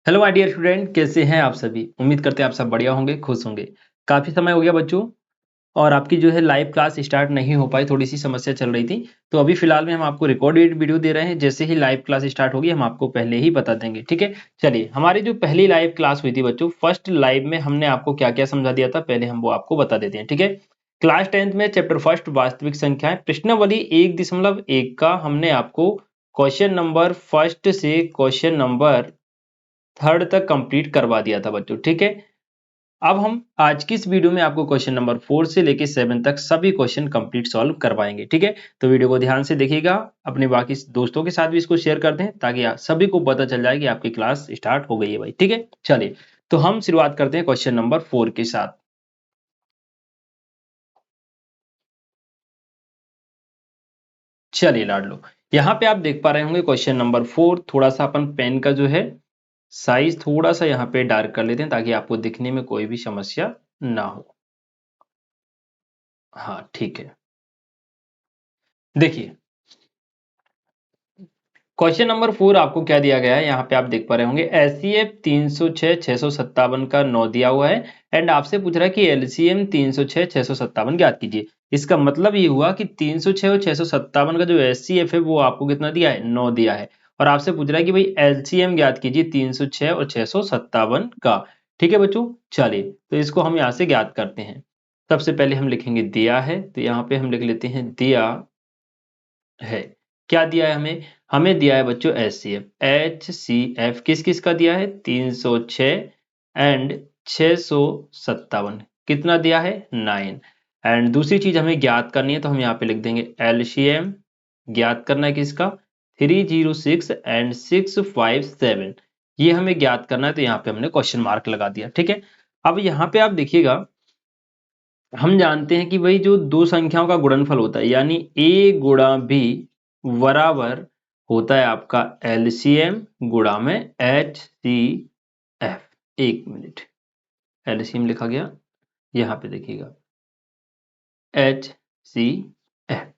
Hello my dear student, कैसे हैं आप सभी। उम्मीद करते हैं आप सब बढ़िया होंगे, खुश होंगे। काफ़ी समय हो गया बच्चों, और आपकी जो है लाइव क्लास स्टार्ट नहीं हो पाई, थोड़ी सी समस्या चल रही थी। तो अभी फिलहाल में हम आपको रिकॉर्डेड वीडियो दे रहे हैं। जैसे ही लाइव क्लास स्टार्ट होगी हम आपको पहले ही बता देंगे, ठीक है। चलिए, हमारी जो पहली लाइव क्लास हुई थी बच्चों, फर्स्ट लाइव में हमने आपको क्या क्या समझा दिया था, पहले हम वो आपको बता देते हैं, ठीक है। क्लास 10th में चैप्टर फर्स्ट वास्तविक संख्याएं प्रश्नावली 1.1 का हमने आपको क्वेश्चन नंबर फर्स्ट से क्वेश्चन नंबर थर्ड तक कंप्लीट करवा दिया था बच्चों, ठीक है। अब हम आज की इस वीडियो में आपको क्वेश्चन नंबर 4 से लेकर 7 तक सभी क्वेश्चन कंप्लीट सॉल्व करवाएंगे, ठीक है। तो वीडियो को ध्यान से देखिएगा, अपने बाकी दोस्तों के साथ भी इसको शेयर कर दें ताकि आप सभी को पता चल जाए कि आपकी क्लास स्टार्ट हो गई है भाई, ठीक है। चलिए, तो हम शुरुआत करते हैं क्वेश्चन नंबर 4 के साथ। चलिए लाडलो, यहाँ पे आप देख पा रहे होंगे क्वेश्चन नंबर 4। थोड़ा सा अपन पेन का जो है साइज थोड़ा सा यहाँ पे डार्क कर लेते हैं ताकि आपको दिखने में कोई भी समस्या ना हो। हाँ, ठीक है। देखिए, क्वेश्चन नंबर 4 आपको क्या दिया गया है, यहाँ पे आप देख पा रहे होंगे एचसीएफ 306 657 का 9 दिया हुआ है। एंड आपसे पूछ रहा है कि एलसीएम 306 657 ज्ञात कीजिए। इसका मतलब ये हुआ कि 306 और 657 का जो एचसीएफ है वो आपको कितना दिया है, 9 दिया है। और आपसे पूछ रहा है कि भाई एलसीएम ज्ञात कीजिए 306 और 657 का। ठीक है बच्चों, चलिए तो इसको हम यहाँ से ज्ञात करते हैं। सबसे पहले हम लिखेंगे दिया है, तो यहाँ पे हम लिख लेते हैं दिया है। क्या दिया है हमें, हमें दिया है बच्चों एच सी एफ किस किस का दिया है, 306 एंड 657। कितना दिया है, 9। एंड दूसरी चीज हमें ज्ञात करनी है, तो हम यहाँ पे लिख देंगे एलसीएम ज्ञात करना है किसका, 306 एंड 657। ये हमें ज्ञात करना है, तो यहाँ पे हमने क्वेश्चन मार्क लगा दिया, ठीक है। अब यहाँ पे आप देखिएगा, हम जानते हैं कि भाई जो दो संख्याओं का गुणनफल होता है यानी a गुणा b बराबर होता है आपका एलसीएम गुणा में एच सी एफ। एक मिनट, एलसीएम लिखा गया, यहाँ पे देखिएगा एच सी एफ।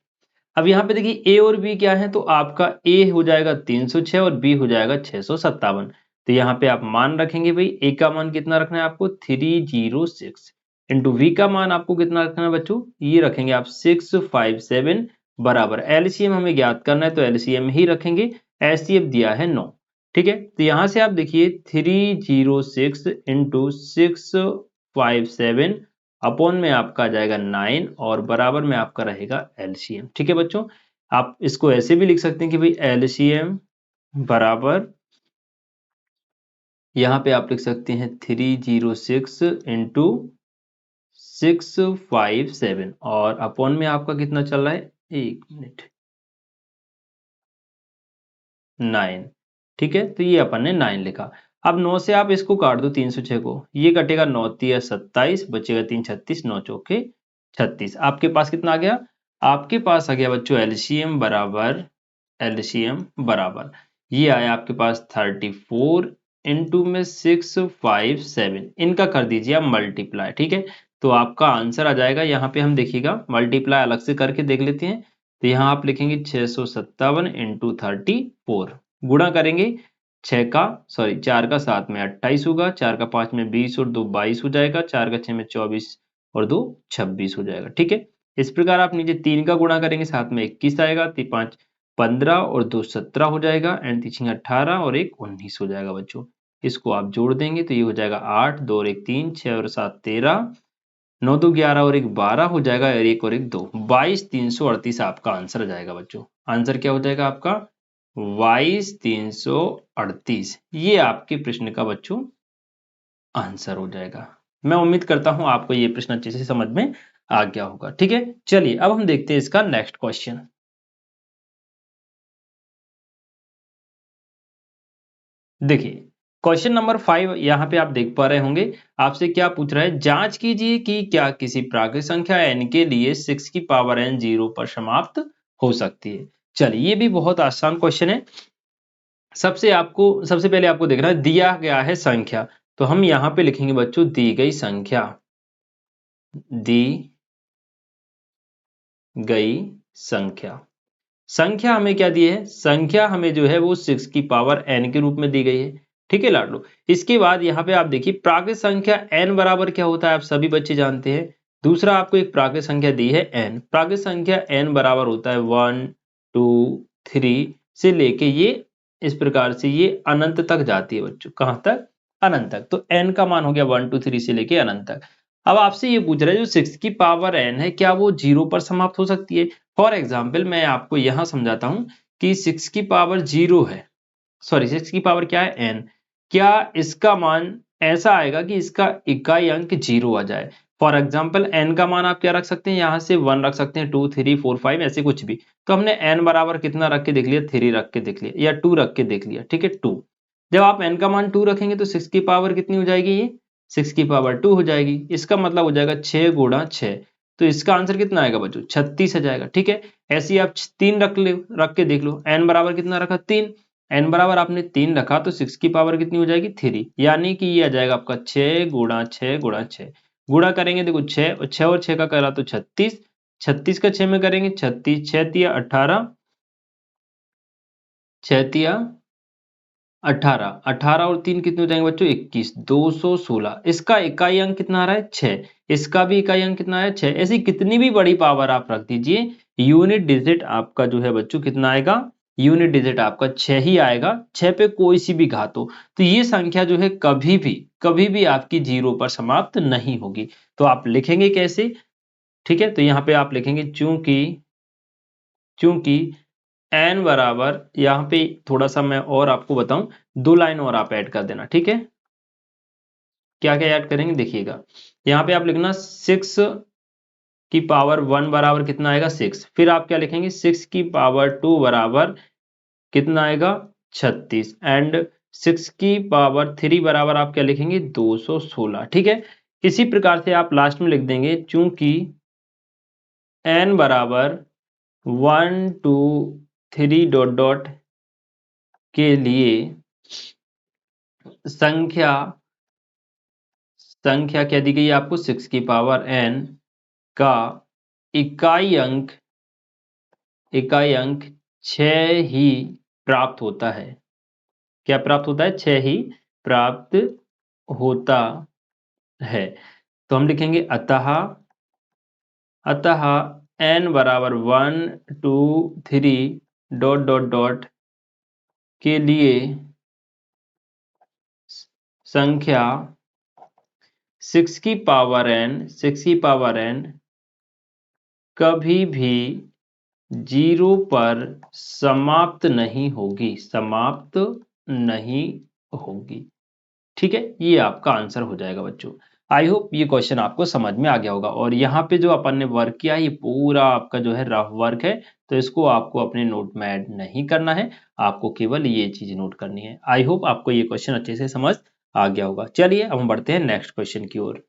अब यहाँ पे देखिए a और b क्या है, तो आपका a हो जाएगा 306 और b हो जाएगा 657। तो यहाँ पे आप मान रखेंगे भाई, a का मान कितना रखना है आपको, 306 इंटू v का मान आपको कितना रखना है बच्चों, ये रखेंगे आप 657 बराबर एलसीएम हमें ज्ञात करना है, तो एलसीएम ही रखेंगे। एचसीएफ दिया है 9, ठीक है। तो यहाँ से आप देखिए 306 इंटू 657 अपॉन में आपका आ जाएगा 9 और बराबर में आपका रहेगा एलसीएम, ठीक है बच्चों। आप इसको ऐसे भी लिख सकते हैं कि भाई एलसीएम बराबर, यहाँ पे आप लिख सकते हैं 306 इंटू 657 और अपॉन में आपका कितना चल रहा है, एक मिनट, 9। ठीक है, तो ये अपन ने 9 लिखा। अब 9 से आप इसको काट दो, 306 को, ये कटेगा 9 तिया 27, बचेगा 3 36, 9 चौके 36। आपके पास कितना आ गया, आपके पास आ गया बच्चों एलसीएम बराबर, एलसीएम बराबर ये आया आपके पास 34 इंटू में 657। इनका कर दीजिए आप मल्टीप्लाई, ठीक है। तो आपका आंसर आ जाएगा, यहाँ पे हम देखिएगा मल्टीप्लाई अलग से करके देख लेते हैं। तो यहाँ आप लिखेंगे 657 इंटू 34, गुणा करेंगे 6 का, सॉरी 4 का 7 में 28 होगा, 4 का 5 में 20 और 2 22 हो जाएगा, 4 का 6 में 24 और 2 26 हो जाएगा, ठीक है। इस प्रकार आप नीचे 3 का गुणा करेंगे, साथ में 21 आएगा, 5 15 और 2 17 हो जाएगा, एंड 3 18 और 1 19 हो जाएगा बच्चों। इसको आप जोड़ देंगे तो ये हो जाएगा 8, 2 और 1 3, 6 और 7 13, 9 2 11 और 1 12 हो जाएगा, और 1 और 1 2, 22 338 आपका आंसर आ जाएगा बच्चों। आंसर क्या हो जाएगा आपका, 22 338। ये आपके प्रश्न का बच्चों आंसर हो जाएगा। मैं उम्मीद करता हूं आपको ये प्रश्न अच्छे से समझ में आ गया होगा, ठीक है। चलिए अब हम देखते हैं इसका नेक्स्ट क्वेश्चन। देखिए, क्वेश्चन नंबर 5 यहाँ पे आप देख पा रहे होंगे, आपसे क्या पूछ रहा है, जांच कीजिए कि क्या किसी प्राकृत संख्या n के लिए 6 की पावर n 0 पर समाप्त हो सकती है। चलिए, ये भी बहुत आसान क्वेश्चन है। सबसे पहले आपको देखना है, दिया गया है संख्या, तो हम यहाँ पे लिखेंगे बच्चों दी गई संख्या, दी गई संख्या। संख्या हमें क्या दी है, संख्या हमें जो है वो 6 की पावर n के रूप में दी गई है। ठीक है लाडलो। इसके बाद यहाँ पे आप देखिए प्राकृत संख्या n बराबर क्या होता है, आप सभी बच्चे जानते हैं। दूसरा आपको एक प्राकृत संख्या दी है n, प्राकृत संख्या n बराबर होता है 1 2 3 से लेके ये इस प्रकार से ये अनंत तक जाती है बच्चों। कहां तक? अनंत तक। तो n का मान हो गया 1 2 3 से लेके अनंत तक। अब आपसे ये पूछ रहा है जो 6 की पावर n है क्या वो 0 पर समाप्त हो सकती है? फॉर एग्जाम्पल मैं आपको यहां समझाता हूं कि 6 की पावर 0 है, सॉरी 6 की पावर क्या है n, क्या इसका मान ऐसा आएगा कि इसका इकाई अंक 0 आ जाए? फॉर एग्जाम्पल n का मान आप क्या रख सकते हैं, यहां से 1 रख सकते हैं, 2 3 4 5 ऐसे कुछ भी। तो हमने n बराबर कितना रख के देख लिया, 3 रख के देख लिया या 2 रख के देख लिया, ठीक है 2। जब आप n का मान 2 रखेंगे तो 6 की पावर कितनी हो जाएगी, ये 6 की पावर 2 हो जाएगी। इसका मतलब हो जाएगा 6 गुणा 6। तो इसका आंसर कितना आएगा बच्चों, 36 आ जाएगा। ठीक है, ऐसे ही आप 3 रख के देख लो, n बराबर कितना रखा 3, n बराबर आपने 3 रखा तो 6 की पावर कितनी हो जाएगी 3, यानी कि ये आ जाएगा आपका 6 गुणा 6 गुणा 6। गुणा करेंगे देखो 6 और 6 और 6 का करा तो 36, 36 का 6 में करेंगे 36, 6 तिया 18, 6 तिया 18, 18 और 3 कितने हो जाएंगे बच्चों 21, 216। इसका इकाई अंक कितना आ रहा है 6, इसका भी इकाई अंक कितना है 6। ऐसी कितनी भी बड़ी पावर आप रख दीजिए, यूनिट डिजिट आपका जो है बच्चों कितना आएगा, यूनिट डिजिट आपका 6 ही आएगा। 6 पे कोई सी भी घात हो तो ये संख्या जो है कभी भी आपकी 0 पर समाप्त नहीं होगी। तो आप लिखेंगे कैसे? ठीक है, तो यहाँ पे आप लिखेंगे चूंकि चूंकि एन बराबर, यहाँ पे थोड़ा सा मैं और आपको बताऊं, 2 लाइन और आप ऐड कर देना। ठीक है, क्या क्या ऐड करेंगे देखिएगा। यहाँ पे आप लिखना 6 की पावर 1 बराबर कितना आएगा 6, फिर आप क्या लिखेंगे 6 की पावर 2 बराबर कितना आएगा 36, एंड 6 की पावर 3 बराबर आप क्या लिखेंगे 216। ठीक है, इसी प्रकार से आप लास्ट में लिख देंगे चूंकि एन बराबर 1 2 3 डॉट डॉट के लिए संख्या संख्या क्या दी गई है आपको 6 की पावर n का इकाई अंक 6 ही प्राप्त होता है। क्या प्राप्त होता है? 6 ही प्राप्त होता है। तो हम लिखेंगे अतः n बराबर 1 2 3 डॉट डॉट डॉट के लिए संख्या 6 की पावर n कभी भी 0 पर समाप्त नहीं होगी। ठीक है, ये आपका आंसर हो जाएगा बच्चों। आई होप ये क्वेश्चन आपको समझ में आ गया होगा। और यहाँ पे जो अपन ने वर्क किया ये पूरा आपका जो है रफ वर्क है, तो इसको आपको अपने नोट में ऐड नहीं करना है, आपको केवल ये चीज नोट करनी है। आई होप आपको ये क्वेश्चन अच्छे से समझ आ गया होगा। चलिए अब हम बढ़ते हैं नेक्स्ट क्वेश्चन की ओर।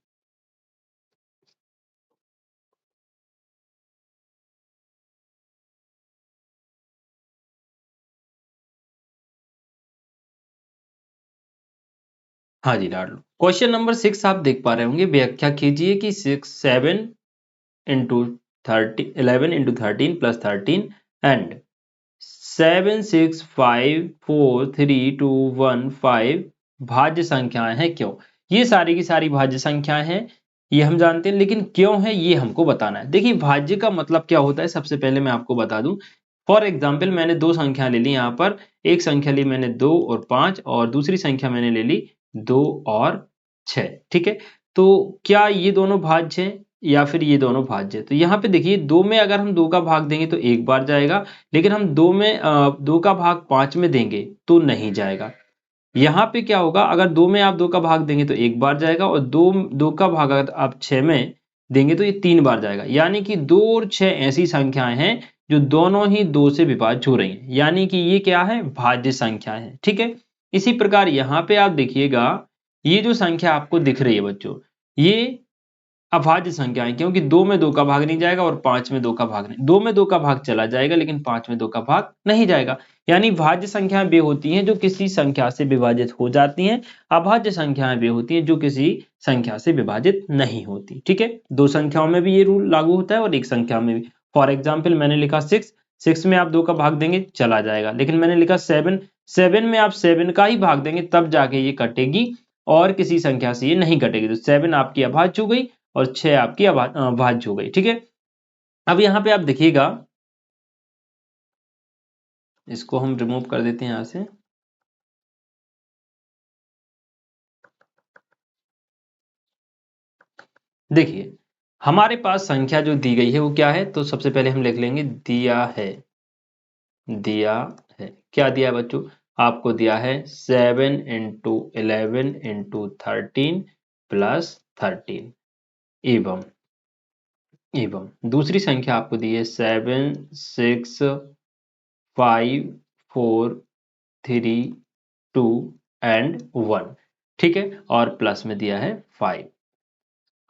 हाँ जी लाडलो, क्वेश्चन नंबर 6 आप देख पा रहे होंगे। व्याख्या कीजिए कि 7 इंटू 30 11 इंटू 13 प्लस 13 एंड 7 6 5 4 3 2 1 5 भाज्य संख्याएं हैं क्यों? ये सारी की सारी भाज्य संख्याएं हैं, ये हम जानते हैं, लेकिन क्यों है ये हमको बताना है। देखिए भाज्य का मतलब क्या होता है, सबसे पहले मैं आपको बता दूं। फॉर एग्जाम्पल मैंने दो संख्या ले ली, यहाँ पर एक संख्या ली मैंने 2 और 5 और दूसरी संख्या मैंने ले ली 2 और 6। ठीक है, तो क्या ये दोनों भाज्य हैं या फिर ये दोनों भाज्य? तो यहाँ पे देखिए 2 में अगर हम 2 का भाग देंगे तो एक बार जाएगा, लेकिन हम 2 में 2 का भाग 5 में देंगे तो नहीं जाएगा। यहाँ पे क्या होगा, अगर 2 में आप 2 का भाग देंगे तो एक बार जाएगा, और 2 का भाग अगर आप 6 में देंगे तो ये 3 बार जाएगा। यानी कि 2 और 6 ऐसी संख्याएं हैं जो दोनों ही 2 से विभाज्य हो रही हैं, यानी कि ये क्या है, भाज्य संख्या है। ठीक है, इसी प्रकार यहाँ पे आप देखिएगा ये जो संख्या आपको दिख रही है बच्चों, ये अभाज्य संख्या है, क्योंकि 2 में 2 का भाग नहीं जाएगा और 5 में 2 का भाग नहीं, 2 में 2 का भाग चला जाएगा लेकिन 5 में 2 का भाग नहीं जाएगा। यानी भाज्य संख्याएं वे होती हैं जो किसी संख्या से विभाजित हो जाती हैं, अभाज्य संख्याएं वे होती हैं जो किसी संख्या से विभाजित नहीं होती। ठीक है, दो संख्याओं में भी ये रूल लागू होता है और एक संख्या में भी। फॉर एग्जाम्पल मैंने लिखा 6, 6 में आप 2 का भाग देंगे चला जाएगा, लेकिन मैंने लिखा 7, 7 में आप 7 का ही भाग देंगे तब जाके ये कटेगी और किसी संख्या से ये नहीं कटेगी। तो 7 आपकी अभाज्य हो गई और 6 आपकी भाज्य हो गई। ठीक है, अब यहाँ पे आप देखिएगा, इसको हम रिमूव कर देते हैं यहां से। देखिए हमारे पास संख्या जो दी गई है वो क्या है, तो सबसे पहले हम लिख लेंगे दिया है। दिया है क्या दिया है बच्चों, आपको दिया है 7 इंटू 11 इंटू 13 प्लस 13 एवं एवं दूसरी संख्या आपको दी है 7 6 5 4 3 2 एंड 1। ठीक है, और प्लस में दिया है 5।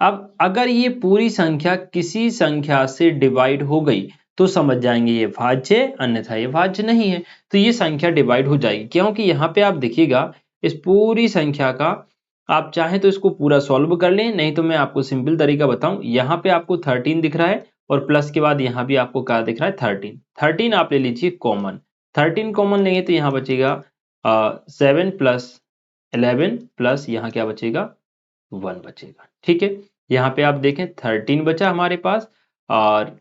अब अगर ये पूरी संख्या किसी संख्या से डिवाइड हो गई तो समझ जाएंगे ये भाज्य है, अन्यथा ये भाज्य नहीं है। तो ये संख्या डिवाइड हो जाएगी, क्योंकि यहाँ पे आप देखिएगा इस पूरी संख्या का आप चाहें तो इसको पूरा सॉल्व कर लें, नहीं तो मैं आपको सिंपल तरीका बताऊं। यहाँ पे आपको 13 दिख रहा है और प्लस के बाद यहाँ भी आपको क्या दिख रहा है 13। 13 आप ले लीजिए कॉमन, 13 कॉमन लेंगे तो यहाँ बचेगा 7 प्लस 11 प्लस यहाँ क्या बचेगा 1 बचेगा। ठीक है, यहाँ पे आप देखें 13 बचा हमारे पास और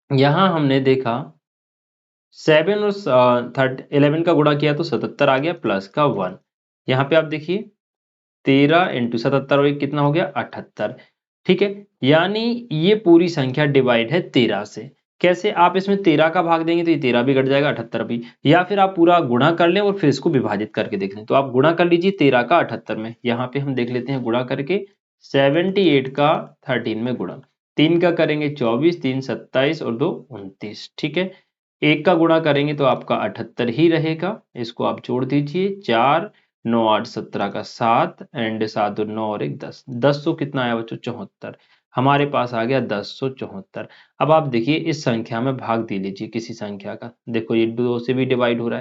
यहाँ हमने देखा 7 और 11 का गुणा किया तो 77 आ गया प्लस का 1। यहाँ पे आप देखिए 13 इंटू 77 और 1 कितना हो गया 78। ठीक है, यानी ये पूरी संख्या डिवाइड है 13 से। कैसे, आप इसमें 13 का भाग देंगे तो ये 13 भी कट जाएगा 78 भी, या फिर आप पूरा गुणा कर लें और फिर इसको विभाजित करके देख लें। तो आप गुणा कर लीजिए 13 का 78 में, यहाँ पे हम देख लेते हैं गुणा करके 78 का 13 में गुणा, 3 का करेंगे 24, 3 27 और 2 29। ठीक है, 1 का गुणा करेंगे तो आपका 78 ही रहेगा, इसको आप जोड़ दीजिए 4 9 8 17 का 7 एंड 7 और 9 और 1 10, 10 कितना आया बच्चों 74। हमारे पास आ गया 1074। अब आप देखिए इस संख्या में भाग दे लीजिए किसी संख्या का, देखो ये 2 से भी डिवाइड हो रहा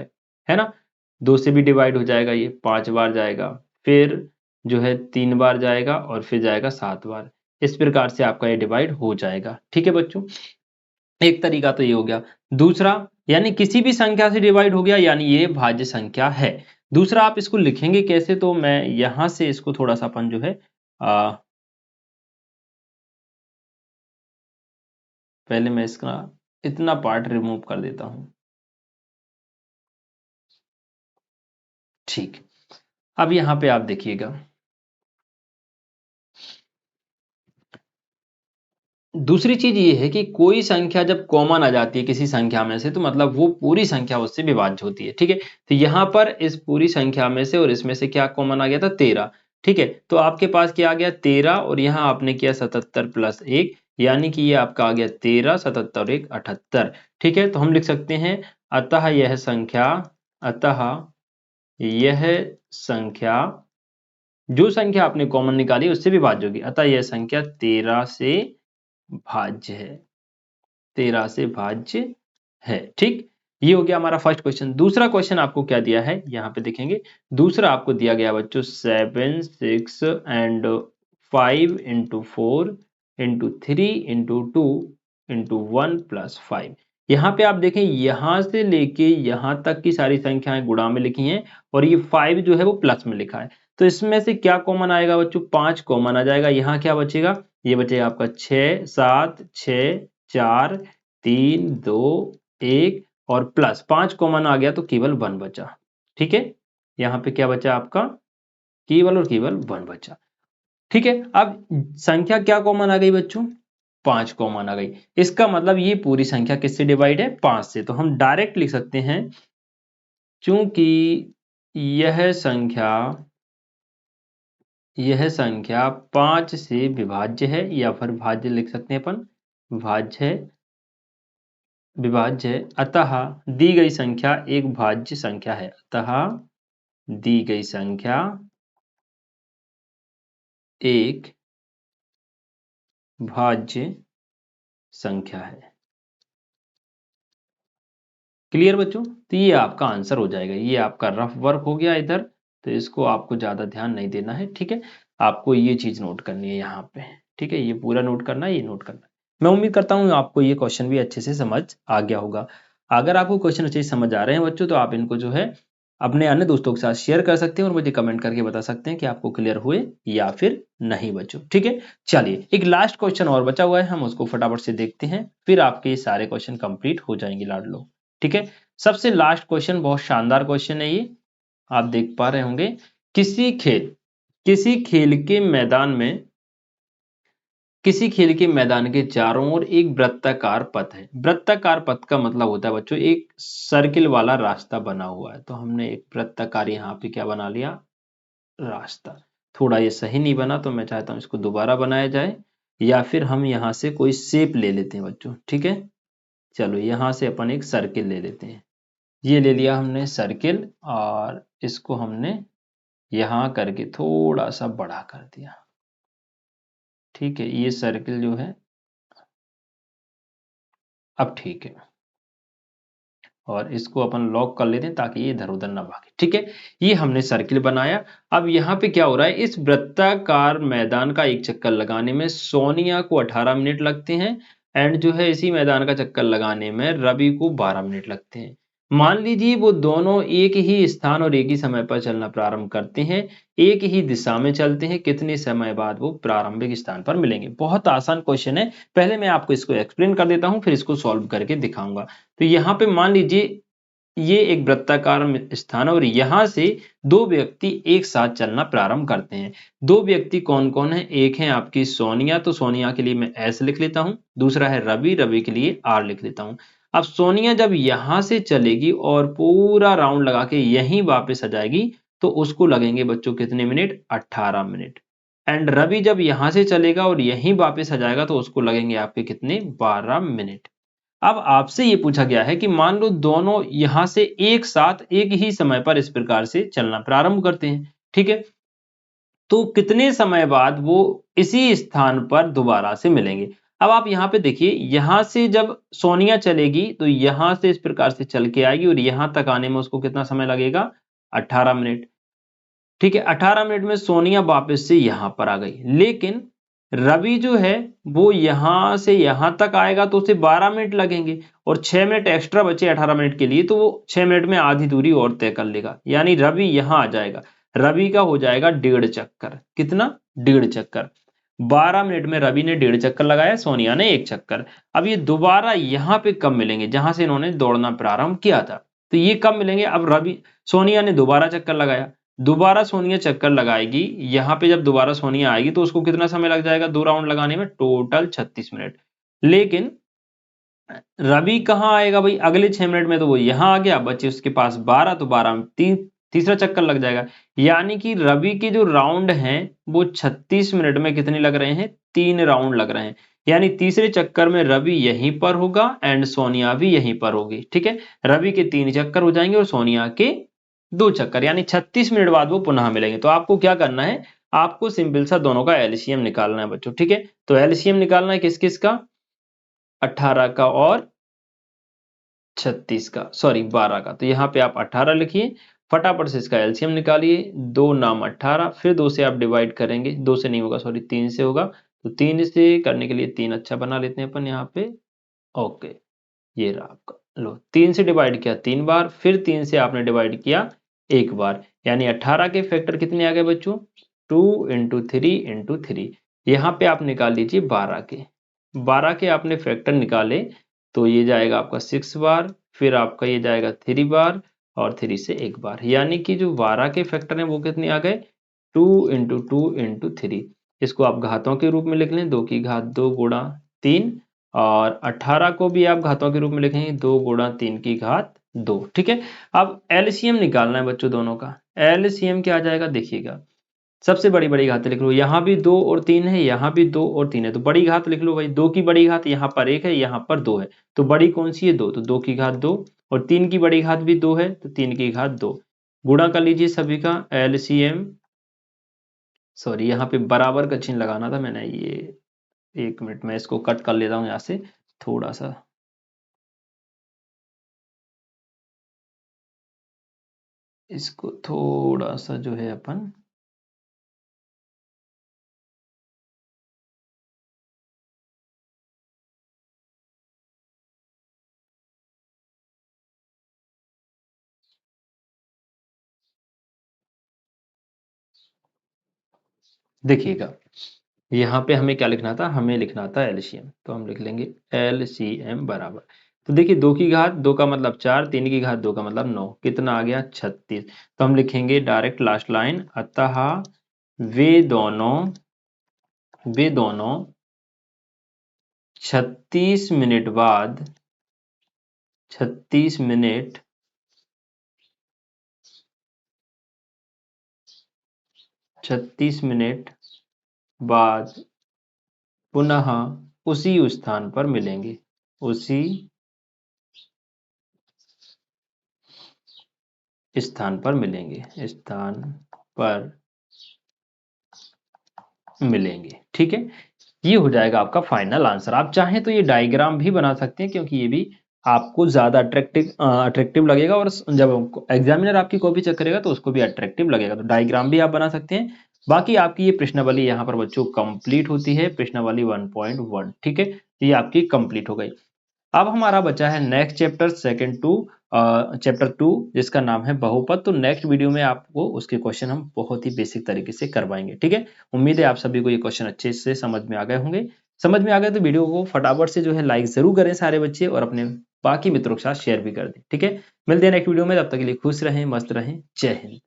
है ना, 2 से भी डिवाइड हो जाएगा, ये 5 बार जाएगा, फिर जो है 3 बार जाएगा और फिर जाएगा 7 बार। इस प्रकार से आपका ये डिवाइड हो जाएगा। ठीक है बच्चों, एक तरीका तो ये हो गया। दूसरा, यानी किसी भी संख्या से डिवाइड हो गया यानी ये भाज्य संख्या है। दूसरा आप इसको लिखेंगे कैसे, तो मैं यहां से इसको थोड़ा सा अपन जो है पहले मैं इसका इतना पार्ट रिमूव कर देता हूं। ठीक, अब यहां पे आप देखिएगा, दूसरी चीज ये है कि कोई संख्या जब कॉमन आ जाती है किसी संख्या में से तो मतलब वो पूरी संख्या उससे विभाज्य होती है। ठीक है, तो यहाँ पर इस पूरी संख्या में से और इसमें से क्या कॉमन आ गया था 13। ठीक है, तो आपके पास क्या आ गया 13 और यहाँ आपने किया 77 प्लस 1, यानी कि ये आपका आ गया 13 77 और 1 78। ठीक है, तो हम लिख सकते हैं अतः यह संख्या, अतः यह संख्या, जो संख्या आपने कॉमन निकाली उससे विभाज्य होगी, अतः यह संख्या 13 से भाज्य है, 13 से भाज्य है। ठीक, ये हो गया हमारा फर्स्ट क्वेश्चन। दूसरा क्वेश्चन आपको क्या दिया है यहाँ पे देखेंगे, दूसरा आपको दिया गया बच्चों 7 6 and 5 into 4 into 3 into 2 into 1 plus 5। यहाँ पे आप देखें यहाँ से लेके यहाँ तक की सारी संख्याएं गुणा में लिखी हैं और ये 5 जो है वो प्लस में लिखा है। तो इसमें से क्या कॉमन आएगा बच्चों, 5 कॉमन आ जाएगा। यहाँ क्या बचेगा, ये बचेगा आपका 6 7 6 4 3 2 1 और प्लस 5 कॉमन आ गया तो केवल 1 बचा। ठीक है, यहाँ पे क्या बचा आपका, केवल और केवल 1 बचा। ठीक है, अब संख्या क्या कॉमन आ गई बच्चों, 5 कॉमन आ गई। इसका मतलब ये पूरी संख्या किससे डिवाइड है, 5 से। तो हम डायरेक्ट लिख सकते हैं चूंकि यह संख्या 5 से विभाज्य है, या फिर भाज्य लिख सकते हैं अपन, भाज्य है, विभाज्य है, अतः दी गई संख्या एक भाज्य संख्या है, अतः दी गई संख्या एक भाज्य संख्या है। क्लियर बच्चों, तो ये आपका आंसर हो जाएगा। ये आपका रफ वर्क हो गया इधर, तो इसको आपको ज्यादा ध्यान नहीं देना है। ठीक है, आपको ये चीज नोट करनी है यहाँ पे। ठीक है, ये पूरा नोट करना है, ये नोट करना है। मैं उम्मीद करता हूँ आपको ये क्वेश्चन भी अच्छे से समझ आ गया होगा। अगर आपको क्वेश्चन अच्छे से समझ आ रहे हैं बच्चों, तो आप इनको जो है अपने अन्य दोस्तों के साथ शेयर कर सकते हैं और मुझे कमेंट करके बता सकते हैं कि आपको क्लियर हुए या फिर नहीं बच्चों। ठीक है, चलिए एक लास्ट क्वेश्चन और बचा हुआ है, हम उसको फटाफट से देखते हैं, फिर आपके सारे क्वेश्चन कंप्लीट हो जाएंगे लाडलो। ठीक है, सबसे लास्ट क्वेश्चन बहुत शानदार क्वेश्चन है ये, आप देख पा रहे होंगे। किसी खेल के मैदान में किसी खेल के मैदान के चारों ओर एक वृत्ताकार पथ है। वृत्ताकार पथ का मतलब होता है बच्चों एक सर्किल वाला रास्ता बना हुआ है। तो हमने एक वृत्ताकार यहाँ पे क्या बना लिया, रास्ता। थोड़ा ये सही नहीं बना, तो मैं चाहता हूँ इसको दोबारा बनाया जाए, या फिर हम यहाँ से कोई शेप ले लेते हैं बच्चों। ठीक है, चलो यहाँ से अपन एक सर्किल ले लेते हैं। ये ले लिया हमने सर्किल, और इसको हमने यहाँ करके थोड़ा सा बड़ा कर दिया। ठीक है, ये सर्किल जो है अब ठीक है, और इसको अपन लॉक कर लेते हैं ताकि ये इधर उधर ना भागे। ठीक है, ये हमने सर्किल बनाया। अब यहाँ पे क्या हो रहा है, इस वृत्ताकार मैदान का एक चक्कर लगाने में सोनिया को 18 मिनट लगते हैं, एंड जो है इसी मैदान का चक्कर लगाने में रवि को 12 मिनट लगते हैं। मान लीजिए वो दोनों एक ही स्थान और एक ही समय पर चलना प्रारंभ करते हैं, एक ही दिशा में चलते हैं, कितने समय बाद वो प्रारंभिक स्थान पर मिलेंगे। बहुत आसान क्वेश्चन है, पहले मैं आपको इसको एक्सप्लेन कर देता हूं, फिर इसको सॉल्व करके दिखाऊंगा। तो यहाँ पे मान लीजिए ये एक वृत्ताकार स्थान है और यहां से दो व्यक्ति एक साथ चलना प्रारंभ करते हैं। दो व्यक्ति कौन कौन है, एक है आपकी सोनिया, तो सोनिया के लिए मैं एस लिख लेता हूं, दूसरा है रवि, रवि के लिए आर लिख लेता हूं। अब सोनिया जब यहां से चलेगी और पूरा राउंड लगा के यहीं वापस आ जाएगी, तो उसको लगेंगे बच्चों कितने मिनट, 18 मिनट। एंड रवि जब यहां से चलेगा और यहीं वापस आ जाएगा, तो उसको लगेंगे आपके कितने, 12 मिनट। अब आपसे ये पूछा गया है कि मान लो दोनों यहां से एक साथ एक ही समय पर इस प्रकार से चलना प्रारंभ करते हैं। ठीक है, तो कितने समय बाद वो इसी स्थान पर दोबारा से मिलेंगे। अब आप यहाँ पे देखिए, यहां से जब सोनिया चलेगी तो यहां से इस प्रकार से चल के आएगी और यहां तक आने में उसको कितना समय लगेगा, 18 मिनट। ठीक है, 18 मिनट में सोनिया वापस से यहां पर आ गई, लेकिन रवि जो है वो यहां से यहां तक आएगा तो उसे 12 मिनट लगेंगे, और 6 मिनट एक्स्ट्रा बचे 18 मिनट के लिए, तो वो 6 मिनट में आधी दूरी और तय कर लेगा, यानी रवि यहां आ जाएगा। रवि का हो जाएगा 1.5 चक्कर, कितना, 1.5 चक्कर। 12 मिनट में रवि ने 1.5 चक्कर लगाया, सोनिया ने 1 चक्कर। अब ये दोबारा यहां पे कब मिलेंगे, जहां से इन्होंने दौड़ना प्रारंभ किया था। तो ये कब मिलेंगे, अब रवि, सोनिया ने दोबारा चक्कर लगाया, दोबारा सोनिया चक्कर लगाएगी, यहां पे जब दोबारा सोनिया आएगी तो उसको कितना समय लग जाएगा, 2 राउंड लगाने में, टोटल 36 मिनट। लेकिन रवि कहाँ आएगा भाई, अगले 6 मिनट में तो वो यहां आ गया, बचे उसके पास 12, तो 12 में तीसरा चक्कर लग जाएगा। यानी कि रवि के जो राउंड हैं वो 36 मिनट में कितने लग रहे हैं, 3 राउंड लग रहे हैं। यानी तीसरे चक्कर में रवि यहीं पर होगा एंड सोनिया भी यहीं पर होगी। ठीक है, रवि के 3 चक्कर हो जाएंगे और सोनिया के 2 चक्कर, यानी 36 मिनट बाद वो पुनः मिलेंगे। तो आपको क्या करना है, आपको सिंपल सा दोनों का एलसीएम निकालना है बच्चों। ठीक है, तो एलसीएम निकालना है किस किस का, 18 का और 36 का, सॉरी 12 का। तो यहाँ पे आप 18 लिखिए, फटाफट से इसका एलसीएम निकालिए। 2 नाम 18, फिर 2 से आप डिवाइड करेंगे, 2 से नहीं होगा सॉरी 3 से होगा, तो 3 से करने के लिए 3 अच्छा बना लेते हैं अपन यहाँ पे। ओके, ये रहा आपका, लो 3 से डिवाइड किया 3 बार, फिर 3 से आपने डिवाइड किया 1 बार, यानी 18 के फैक्टर कितने आ गए बच्चों, 2 इंटू 3 इंटू 3। यहाँ पे आप निकाल लीजिए 12 के, 12 के आपने फैक्टर निकाले, तो ये जाएगा आपका 6 बार, फिर आपका ये जाएगा 3 बार, और 3 से 1 बार, यानी कि जो 12 के फैक्टर हैं वो कितने आ गए, 2 इंटू 2 इंटू 3। इसको आप घातों के रूप में लिख लें, 2 की घात 2 गुणा 3, और 18 को भी आप घातों के रूप में लिखेंगे, 2 गुणा 3 की घात 2। ठीक है, अब एलसीएम निकालना है बच्चों दोनों का। एलसीएम क्या आ जाएगा देखिएगा, सबसे बड़ी बड़ी घातें लिख लो, यहाँ भी 2 और 3 है, यहाँ भी 2 और 3 है, तो बड़ी घात लिख लो भाई। 2 की बड़ी घात यहाँ पर 1 है, यहाँ पर 2 है, तो बड़ी कौन सी है, 2, तो 2 की घात 2, और 3 की बड़ी घात भी 2 है, तो 3 की घात 2। गुणा कर लीजिए सभी का एलसीएम, सॉरी यहाँ पे बराबर का चिन्ह लगाना था मैंने, ये 1 मिनट में इसको कट कर लेता हूँ यहाँ से थोड़ा सा, इसको थोड़ा सा जो है अपन देखिएगा यहाँ पे हमें क्या लिखना था, हमें लिखना था एलसीएम, तो हम लिख लेंगे एलसीएम बराबर, तो देखिए 2 की घात 2 का मतलब 4, 3 की घात 2 का मतलब 9, कितना आ गया 36। तो हम लिखेंगे डायरेक्ट लास्ट लाइन, अतः वे दोनों 36 मिनट बाद 36 मिनट 36 मिनट बाद पुनः उसी स्थान पर मिलेंगे, उसी स्थान पर मिलेंगे, स्थान पर मिलेंगे। ठीक है, ये हो जाएगा आपका फाइनल आंसर। आप चाहें तो ये डायग्राम भी बना सकते हैं, क्योंकि ये भी आपको ज्यादा अट्रैक्टिव लगेगा, और जब एग्जामिनर आपकी कॉपी चेक करेगा तो उसको भी अट्रैक्टिव लगेगा। तो डायग्राम भी आप बना सकते हैं। बाकी आपकी ये प्रश्नावली यहाँ पर बच्चों कंप्लीट होती है, प्रश्नावली 1.1। ठीक है, ये आपकी कंप्लीट हो गई। अब हमारा बचा है नेक्स्ट चैप्टर चैप्टर 2, जिसका नाम है बहुपद। तो नेक्स्ट वीडियो में आपको उसके क्वेश्चन हम बहुत ही बेसिक तरीके से करवाएंगे। ठीक है, उम्मीद है आप सभी को ये क्वेश्चन अच्छे से समझ में आ गए होंगे। समझ में आ गए तो वीडियो को फटाफट से जो है लाइक जरूर करें सारे बच्चे, और अपने बाकी मित्रों के साथ शेयर भी कर दें। ठीक है, मिलते हैं नेक्स्ट वीडियो में, तब तक के लिए खुश रहें, मस्त रहें, जय हिंद।